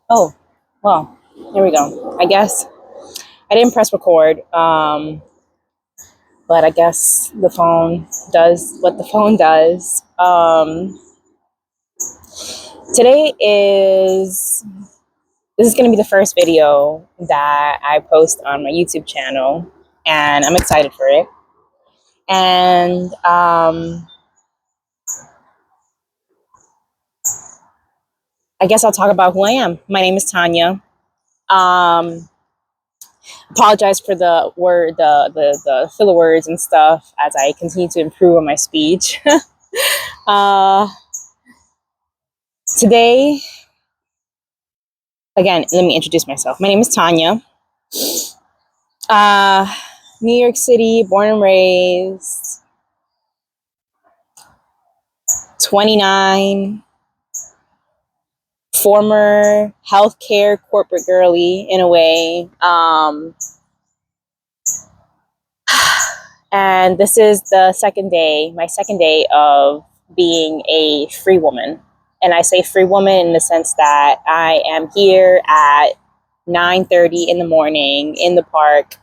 Oh, well, here we go. I guess I didn't press record, but I guess the phone does what the phone does. Today is this is going to be the first video that I post on my YouTube channel, and I'm excited for it. And I guess I'll talk about who I am. My name is Tanya. Um, Apologize for the word, the filler words and stuff as I continue to improve on my speech. uh, Today, again, let me introduce myself. My name is Tanya. Uh, New York City, born and raised, 29, former healthcare corporate girly in a way. And this is the my second day of being a free woman. And I say free woman in the sense that I am here at 9:30 in the morning in the park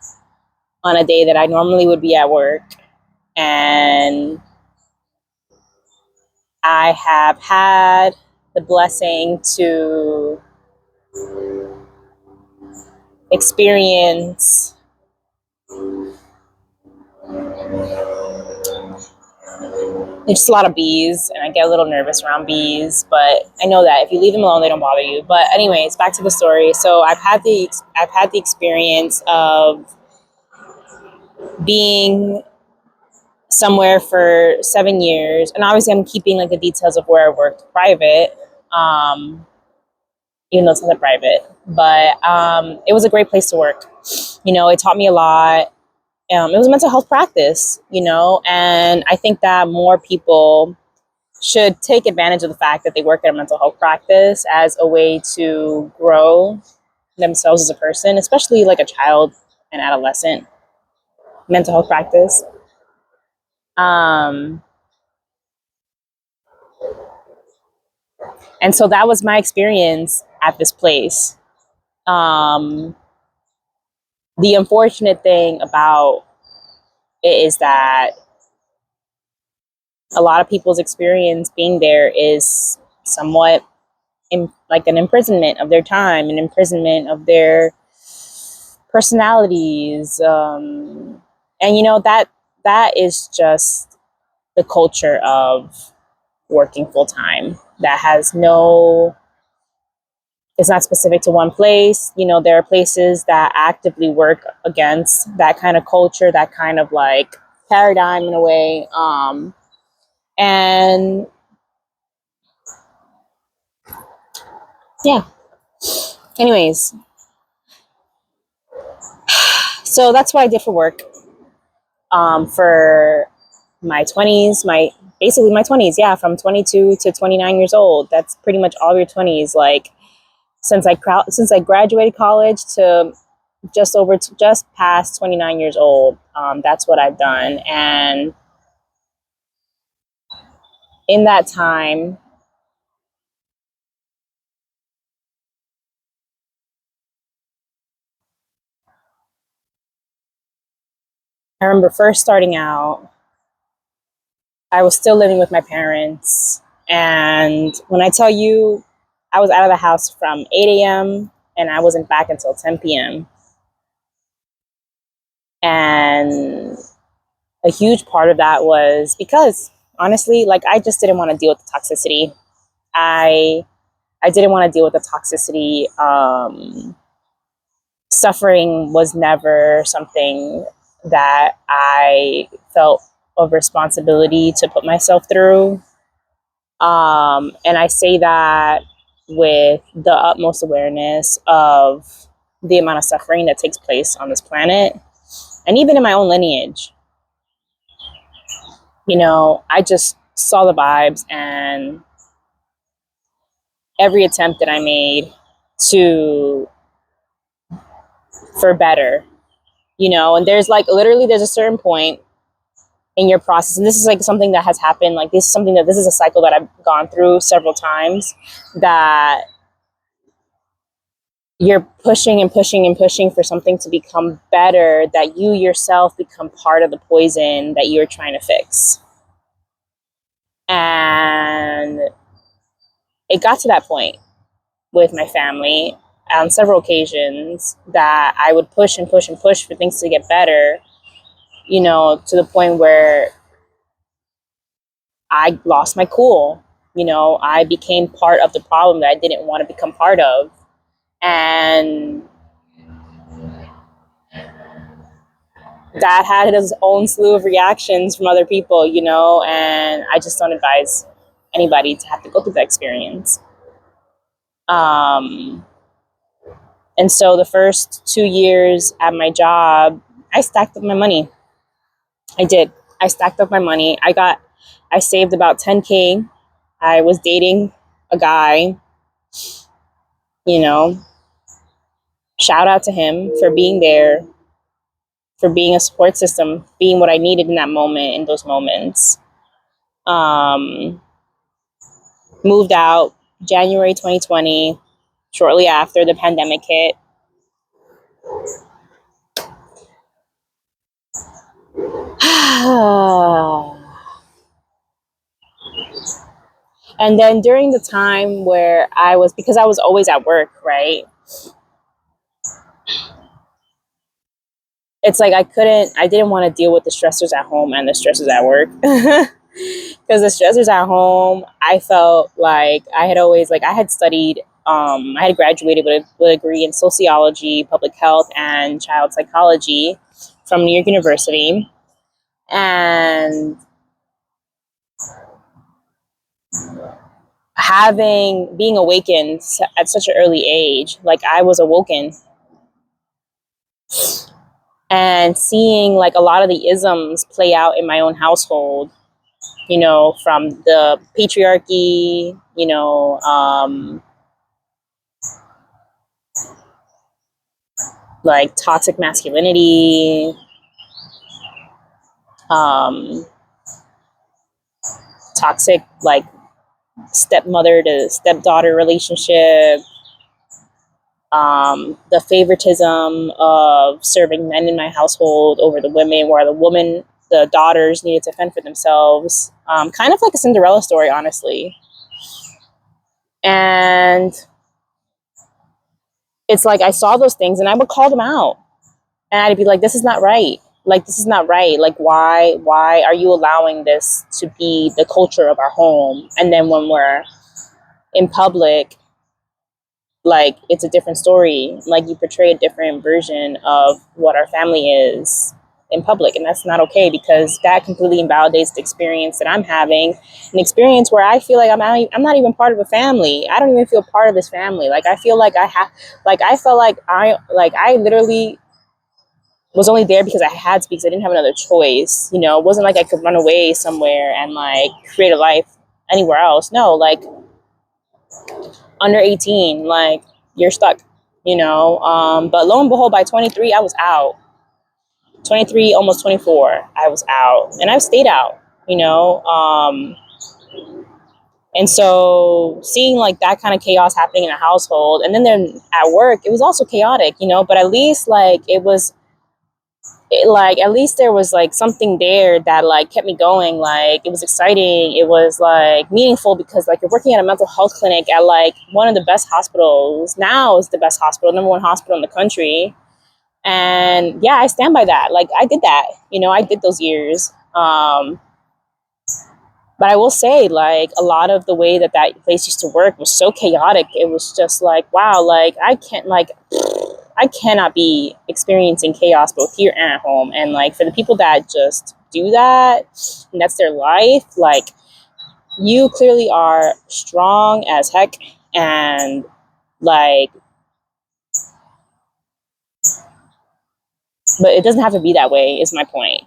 on a day that I normally would be at work. And I have had the blessing to experience just a lot of bees, and I get a little nervous around bees, but I know that if you leave them alone, they don't bother you. But anyways, back to the story. So I've had the experience of being somewhere for 7 years, and obviously I'm keeping like the details of where I worked private, even though it's not private. But it was a great place to work. It taught me a lot. It was a mental health practice, and I think that more people should take advantage of the fact that they work at a mental health practice as a way to grow themselves as a person, especially like a child and adolescent mental health practice. And so that was my experience at this place. The unfortunate thing about it is that a lot of people's experience being there is somewhat like an imprisonment of their time, an imprisonment of their personalities, and that is just the culture of working full time. That has no, it's not specific to one place. There are places that actively work against that kind of culture, that kind of like paradigm in a way. And yeah, anyways, so that's what I did for work. For my 20s, basically my 20s, yeah, from 22 to 29 years old. That's pretty much all your 20s. Like since I graduated college to just past 29 years old. That's what I've done. And in that time, I remember first starting out, I was still living with my parents. And when I tell you, I was out of the house from 8 a.m. and I wasn't back until 10 p.m. And a huge part of that was because honestly, like I just didn't want to deal with the toxicity. I didn't want to deal with the toxicity. Suffering was never something that I felt of responsibility to put myself through. And I say that with the utmost awareness of the amount of suffering that takes place on this planet. And even in my own lineage, I just saw the vibes, and every attempt that I made to for better, and there's like literally there's a certain point in your process, and this is like something that has happened, like this is a cycle that I've gone through several times, that you're pushing and pushing and pushing for something to become better, that you yourself become part of the poison that you're trying to fix. And it got to that point with my family on several occasions, that I would push and push and push for things to get better, you know, to the point where I lost my cool. You know, I became part of the problem that I didn't want to become part of. And that had its own slew of reactions from other people, you know, and I just don't advise anybody to have to go through that experience. And so the first 2 years at my job, I stacked up my money. I did. I stacked up my money. I saved about 10K. I was dating a guy, you know, shout out to him for being there, for being a support system, being what I needed in that moment, in those moments. Moved out January 2020, shortly after the pandemic hit. And then during the time where because I was always at work, right? It's like I didn't want to deal with the stressors at home and the stressors at work. Because the stressors at home, I felt like I had always, like, I had studied, I had graduated with a degree in sociology, public health, and child psychology from New York University. And being awakened at such an early age, like I was awoken, and seeing like a lot of the isms play out in my own household, you know, from the patriarchy, you know, like toxic masculinity, toxic like stepmother to stepdaughter relationship, the favoritism of serving men in my household over the women, where the daughters needed to fend for themselves, kind of like a Cinderella story, honestly. And it's like I saw those things and I would call them out, and I'd be like, this is not right. Like, this is not right. Like, why are you allowing this to be the culture of our home? And then when we're in public, like, it's a different story. Like, you portray a different version of what our family is in public, and that's not okay, because that completely invalidates the experience that I'm having, an experience where I feel like I'm not even part of a family. I don't even feel part of this family. Like, I feel like I felt like I literally was only there because I had to, because I didn't have another choice. You know, it wasn't like I could run away somewhere and like create a life anywhere else. No, like, under 18, like, you're stuck, you know. But lo and behold, by 23, I was out. 23, almost 24, I was out, and I've stayed out, you know. And so seeing like that kind of chaos happening in a household, and then at work, it was also chaotic, you know. But at least like at least there was like something there that like kept me going. Like, it was exciting, it was like meaningful, because like you're working at a mental health clinic at like one of the best hospitals. Now is the best hospital, #1 hospital in the country. And yeah, I stand by that. Like, I did that, you know, I did those years. But I will say, like, a lot of the way that place used to work was so chaotic. It was just like, wow, like, I cannot be experiencing chaos both here and at home. And like, for the people that just do that, and that's their life, like, you clearly are strong as heck. And like, but it doesn't have to be that way, is my point.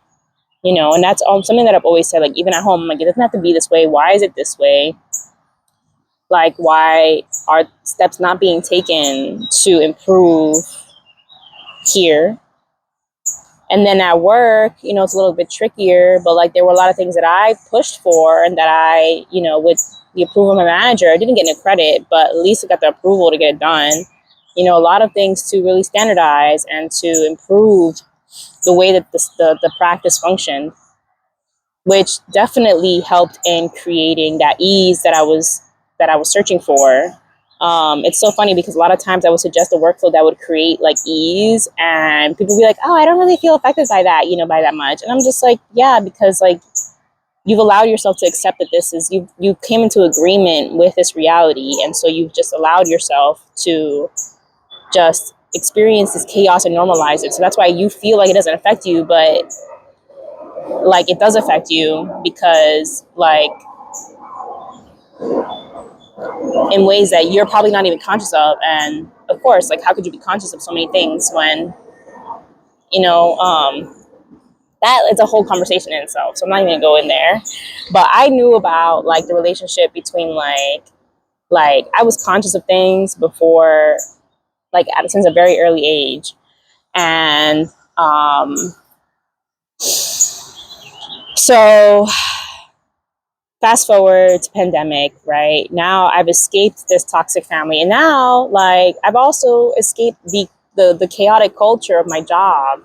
You know, and that's something that I've always said, like, even at home, like, it doesn't have to be this way. Why is it this way? Like, why are steps not being taken to improve here? And then at work, you know, it's a little bit trickier, but like, there were a lot of things that I pushed for, and that I, you know, with the approval of my manager, I didn't get any credit, but at least I got the approval to get it done. a lot of things to really standardize and to improve the way that the practice functioned, which definitely helped in creating that ease that I was searching for. It's so funny because a lot of times I would suggest a workflow that would create like ease, and people would be like, "Oh, I don't really feel affected by that, by that much." And I'm just like, "Yeah, because like you've allowed yourself to accept that this is you came into agreement with this reality, and so you've just allowed yourself to just experience this chaos and normalize it. So that's why you feel like it doesn't affect you, but like it does affect you because like in ways that you're probably not even conscious of. And of course, like how could you be conscious of so many things when you know that is a whole conversation in itself, so I'm not even gonna go in there. But I knew about like the relationship between like I was conscious of things before, like since a very early age. And so fast forward to pandemic, right? Now I've escaped this toxic family, and now like I've also escaped the chaotic culture of my job,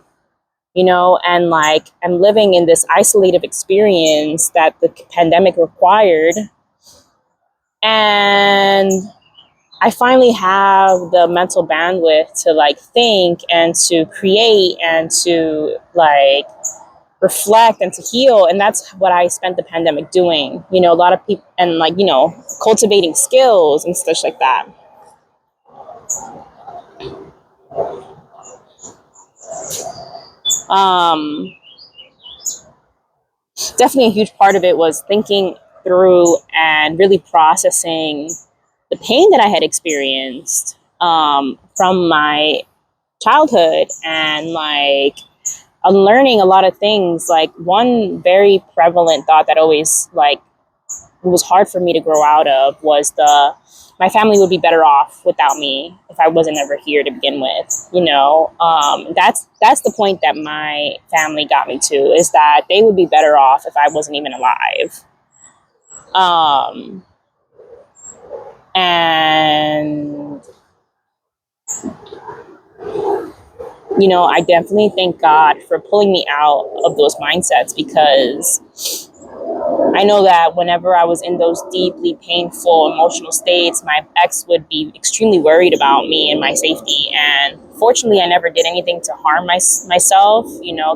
and like I'm living in this isolated experience that the pandemic required. And I finally have the mental bandwidth to like think and to create and to like reflect and to heal. And that's what I spent the pandemic doing. A lot of people, and like, cultivating skills and such like that. Um, Definitely a huge part of it was thinking through and really processing the pain that I had experienced from my childhood, and like unlearning a lot of things. Like one very prevalent thought that always like it was hard for me to grow out of was my family would be better off without me if I wasn't ever here to begin with. That's the point that my family got me to, is that they would be better off if I wasn't even alive. And I definitely thank God for pulling me out of those mindsets, because I know that whenever I was in those deeply painful emotional states, my ex would be extremely worried about me and my safety. And fortunately, I never did anything to harm myself.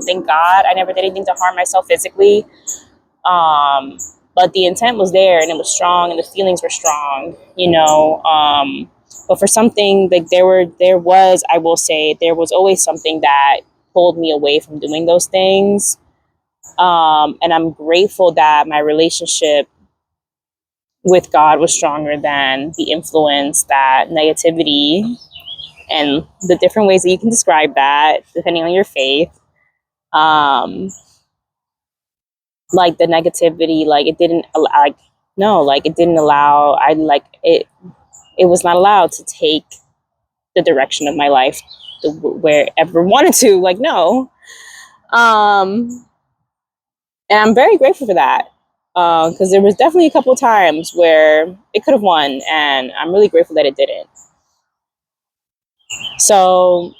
Thank God I never did anything to harm myself physically. But the intent was there, and it was strong, and the feelings were strong. But for something like I will say, there was always something that pulled me away from doing those things. And I'm grateful that my relationship with God was stronger than the influence that negativity and the different ways that you can describe that, depending on your faith. Like the negativity, like it didn't like no, like it didn't allow. I like it. It was not allowed to take the direction of my life wherever wanted to. Like no. And I'm very grateful for that, because there was definitely a couple of times where it could have won, and I'm really grateful that it didn't. So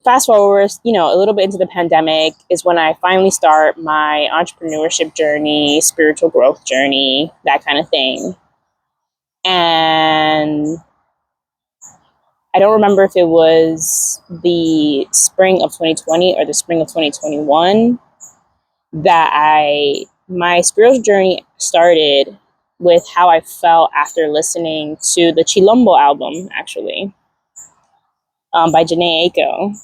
fast forward, a little bit into the pandemic is when I finally start my entrepreneurship journey, spiritual growth journey, that kind of thing. And I don't remember if it was the spring of 2020 or the spring of 2021 that my spiritual journey started with how I felt after listening to the Chilombo album, actually, by Janae Aiko.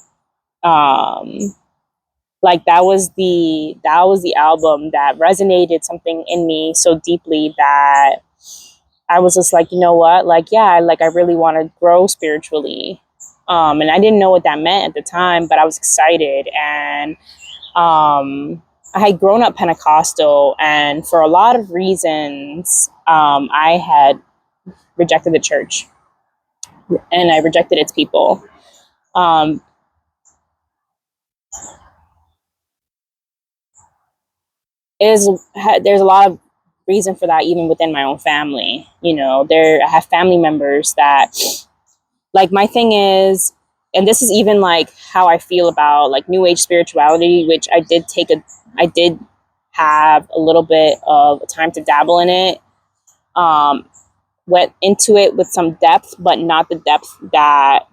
Like that was the album that resonated something in me so deeply that I was just like, you know what, like, yeah, like I really want to grow spiritually. And I didn't know what that meant at the time, but I was excited. And I had grown up Pentecostal, and for a lot of reasons, I had rejected the church, and I rejected its people. There's a lot of reason for that, even within my own family. I have family members that like my thing is, and this is even like how I feel about like new age spirituality, which I did have a little bit of time to dabble in it. Went into it with some depth, but not the depth that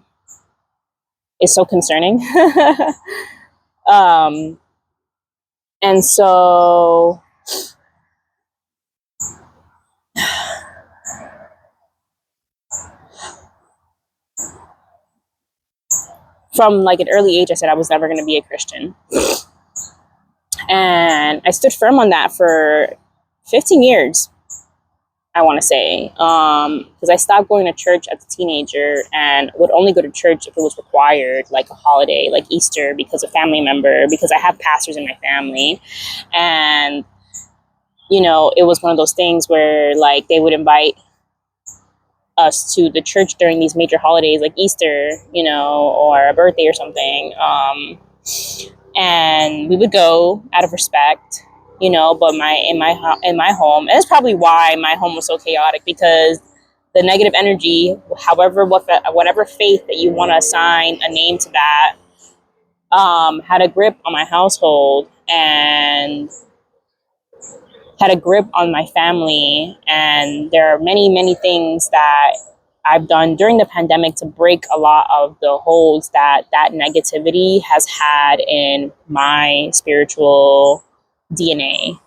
is so concerning. um, and so from like an early age, I said I was never going to be a Christian. And I stood firm on that for 15 years, I want to say. Because I stopped going to church as a teenager and would only go to church if it was required, like a holiday, like Easter, because a family member, because I have pastors in my family. And, you know, it was one of those things where like they would invite us to the church during these major holidays like Easter, you know, or a birthday or something. And we would go out of respect, you know, but in my home, and it's probably why my home was so chaotic, because the negative energy, however, whatever faith that you want to assign a name to that, had a grip on my household and had a grip on my family. And there are many, many things that I've done during the pandemic to break a lot of the holds that that negativity has had in my spiritual DNA.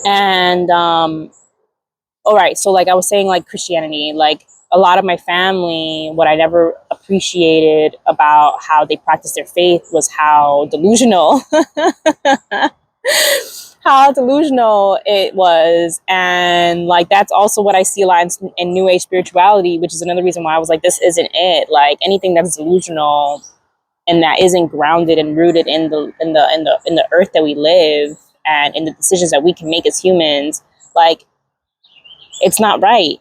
And all right, so like I was saying, like Christianity, like a lot of my family, what I never appreciated about how they practice their faith was how delusional how delusional it was. And like that's also what I see a lot in new age spirituality, which is another reason why I was like, this isn't it. Like anything that's delusional and that isn't grounded and rooted in the earth that we live and in the decisions that we can make as humans, like it's not right.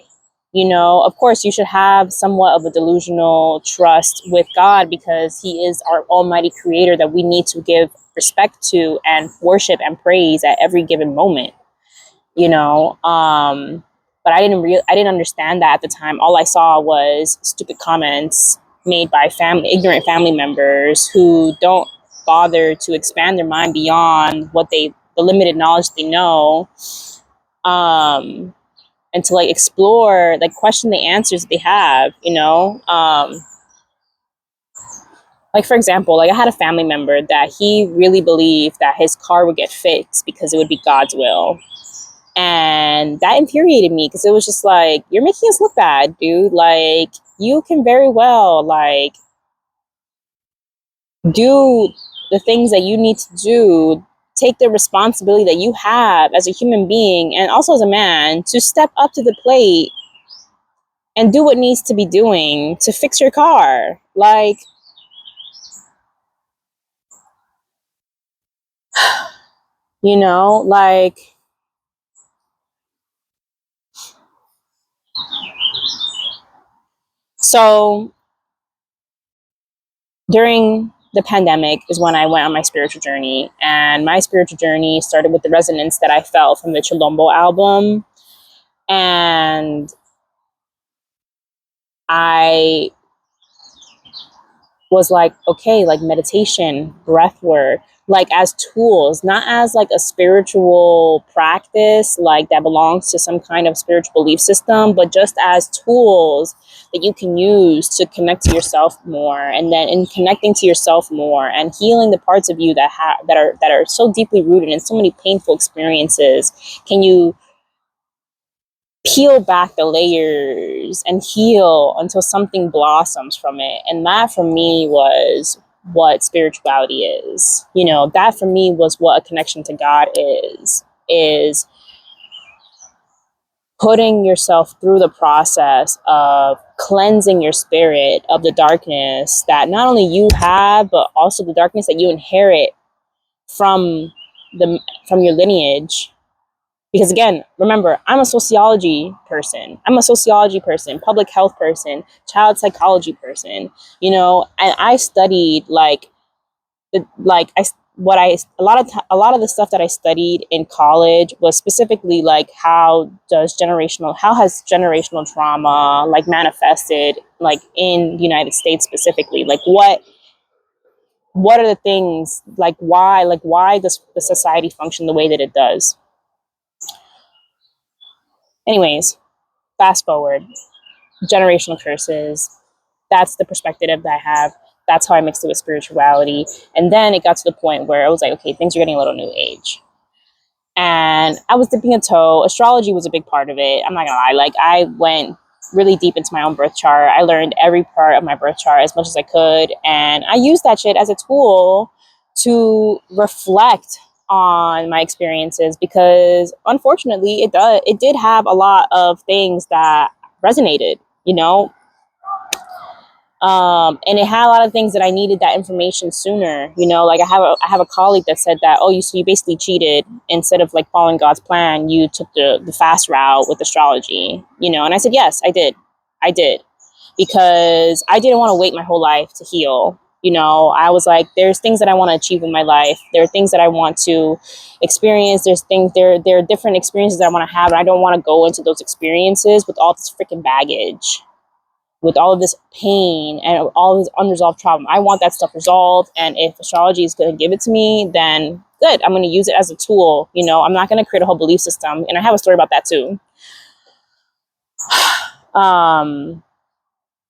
You know, of course you should have somewhat of a delusional trust with God, because he is our almighty creator that we need to give respect to and worship and praise at every given moment, you know. But I didn't understand that at the time. All I saw was stupid comments made by ignorant family members who don't bother to expand their mind beyond the limited knowledge they know. And to like explore, like question the answers that they have, you know. Like for example, like I had a family member that he really believed that his car would get fixed because it would be God's will. And that infuriated me, because it was just like, you're making us look bad, dude. Like you can very well like do the things that you need to do, take the responsibility that you have as a human being and also as a man to step up to the plate and do what needs to be doing to fix your car. Like, you know, like, so during the pandemic is when I went on my spiritual journey. And my spiritual journey started with the resonance that I felt from the Chilombo album. And I was like, okay, like meditation, breath work, like as tools, not as like a spiritual practice, like that belongs to some kind of spiritual belief system, but just as tools that you can use to connect to yourself more. And then in connecting to yourself more and healing the parts of you that are so deeply rooted in so many painful experiences, can you peel back the layers and heal until something blossoms from it. And that for me was what spirituality is. You know, that for me was what a connection to God is putting yourself through the process of cleansing your spirit of the darkness that not only you have, but also the darkness that you inherit from from your lineage. Because again, remember, I'm a sociology person. I'm a sociology person, public health person, child psychology person, you know, and I studied a lot of the stuff that I studied in college was specifically like how has generational trauma like manifested like in the United States specifically, like what are the things, like why does the society function the way that it does. Anyways, fast forward, generational curses, that's the perspective that I have. That's how I mixed it with spirituality. And then it got to the point where I was like, okay, things are getting a little new age. And I was dipping a toe. Astrology was a big part of it. I'm not gonna lie. Like, I went really deep into my own birth chart. I learned every part of my birth chart as much as I could. And I used that shit as a tool to reflect on my experiences, because unfortunately it did have a lot of things that resonated, you know. And it had a lot of things that I needed that information sooner. You know, like I have a colleague that said that, oh, you basically cheated. Instead of like following God's plan, you took the fast route with astrology. You know, and I said, yes, I did, because I didn't want to wait my whole life to heal. You know, I was like, there's things that I want to achieve in my life. There are things that I want to experience. There are different experiences that I want to have, and I don't want to go into those experiences with all this freaking baggage, with all of this pain and all this unresolved trauma. I want that stuff resolved. And if astrology is going to give it to me, then good. I'm going to use it as a tool. You know, I'm not going to create a whole belief system. And I have a story about that too.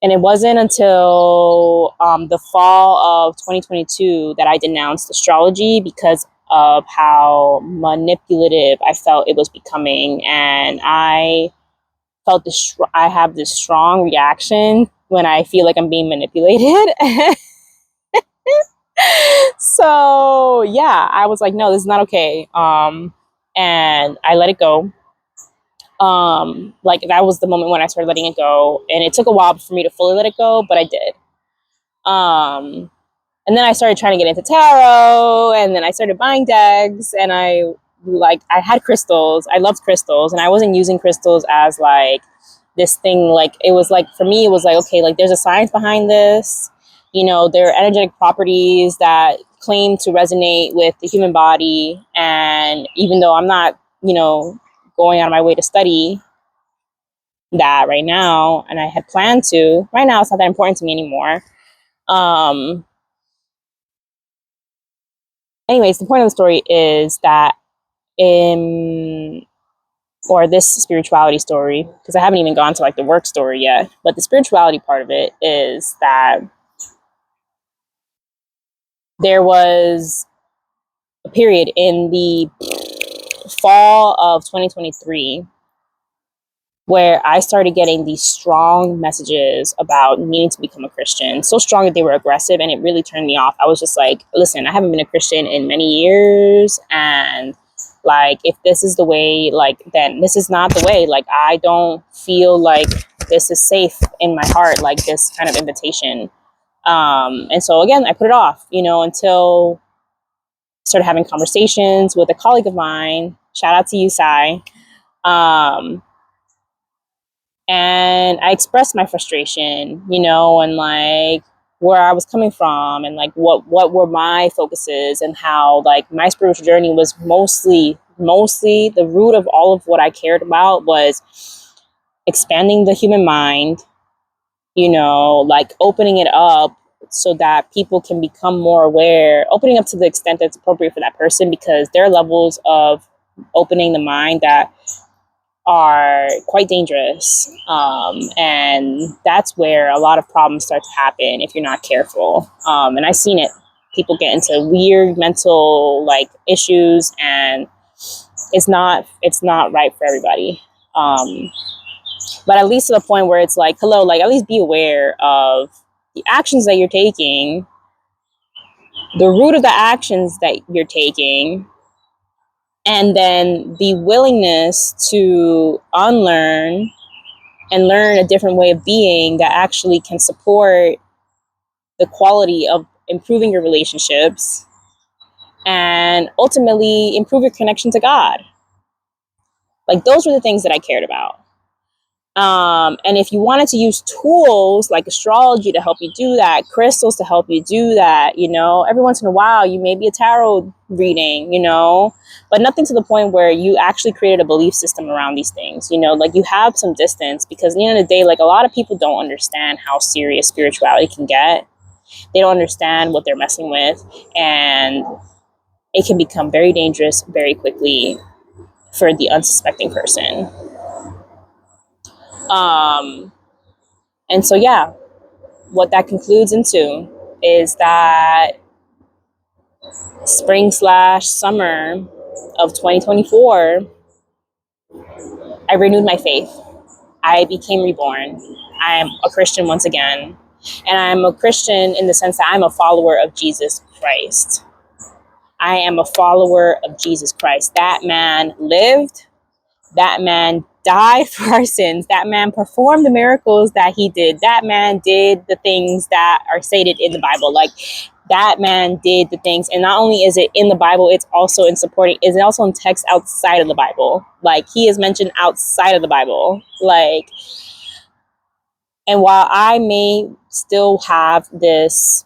And it wasn't until the fall of 2022 that I denounced astrology because of how manipulative I felt it was becoming. And I felt I have this strong reaction when I feel like I'm being manipulated. So yeah, I was like, no, this is not okay. And I let it go. Like, that was the moment when I started letting it go, and it took a while for me to fully let it go, but I did. And then I started trying to get into tarot, and then I started buying decks, and I had crystals. I loved crystals, and I wasn't using crystals as like this thing. Like, it was like, for me, it was like, okay, like there's a science behind this. You know, there are energetic properties that claim to resonate with the human body. And even though I'm not, you know, going out of my way to study that right now, and I had planned to, right now it's not that important to me anymore. Anyways, the point of the story is that or this spirituality story, because I haven't even gone to like the work story yet, but the spirituality part of it is that there was a period in the fall of 2023 where I started getting these strong messages about needing to become a Christian, so strong that they were aggressive, and it really turned me off. I was just like, listen, I haven't been a Christian in many years, and like, if this is the way, like, then this is not the way. Like, I don't feel like this is safe in my heart, like this kind of invitation. And so again, I put it off, you know, until I started having conversations with a colleague of mine. Shout out to you, Sai. And I expressed my frustration, you know, and like where I was coming from, and like what were my focuses, and how like my spiritual journey was mostly the root of all of what I cared about was expanding the human mind, you know, like opening it up so that people can become more aware, opening up to the extent that's appropriate for that person, because there are levels of opening the mind that are quite dangerous. And that's where a lot of problems start to happen if you're not careful. And I've seen it. People get into weird mental like issues, and it's not right for everybody. But at least to the point where it's like, hello, like, at least be aware of the actions that you're taking, the root of the actions that you're taking, and then the willingness to unlearn and learn a different way of being that actually can support the quality of improving your relationships and ultimately improve your connection to God. Like, those were the things that I cared about. And if you wanted to use tools like astrology to help you do that, crystals to help you do that, you know, every once in a while, you may be a tarot reading, you know, but nothing to the point where you actually created a belief system around these things, you know, like you have some distance, because at the end of the day, like a lot of people don't understand how serious spirituality can get. They don't understand what they're messing with, and it can become very dangerous very quickly for the unsuspecting person. And so, yeah, what that concludes into is that spring slash summer of 2024, I renewed my faith. I became reborn. I'm a Christian once again. And I'm a Christian in the sense that I'm a follower of Jesus Christ. I am a follower of Jesus Christ. That man lived. That man died for our sins. That man performed the miracles that he did. That man did the things that are stated in the Bible. Like, that man did the things. And not only is it in the Bible, it's also in supporting, is it also in text outside of the Bible. Like, he is mentioned outside of the Bible. Like, and while I may still have this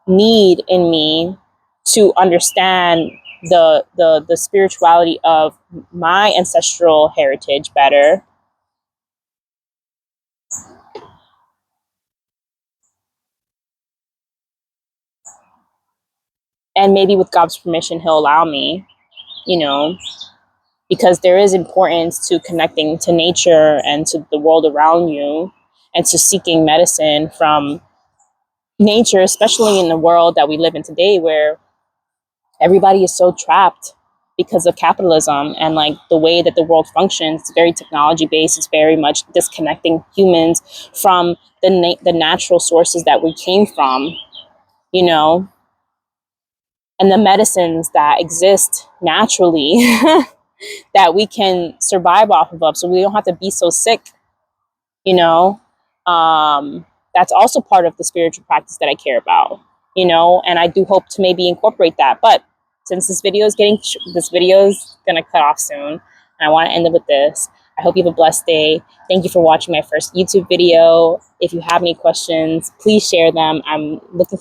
need in me to understand the spirituality of my ancestral heritage better, and maybe with God's permission, he'll allow me, you know, because there is importance to connecting to nature and to the world around you, and to seeking medicine from nature, especially in the world that we live in today, where everybody is so trapped because of capitalism and like the way that the world functions. It's very technology based. It's very much disconnecting humans from the natural sources that we came from, you know, and the medicines that exist naturally that we can survive off of, so we don't have to be so sick, you know. That's also part of the spiritual practice that I care about, you know, and I do hope to maybe incorporate that. But since this video is gonna cut off soon, and I want to end it with this, I hope you have a blessed day. Thank you for watching my first YouTube video. If you have any questions, please share them. I'm looking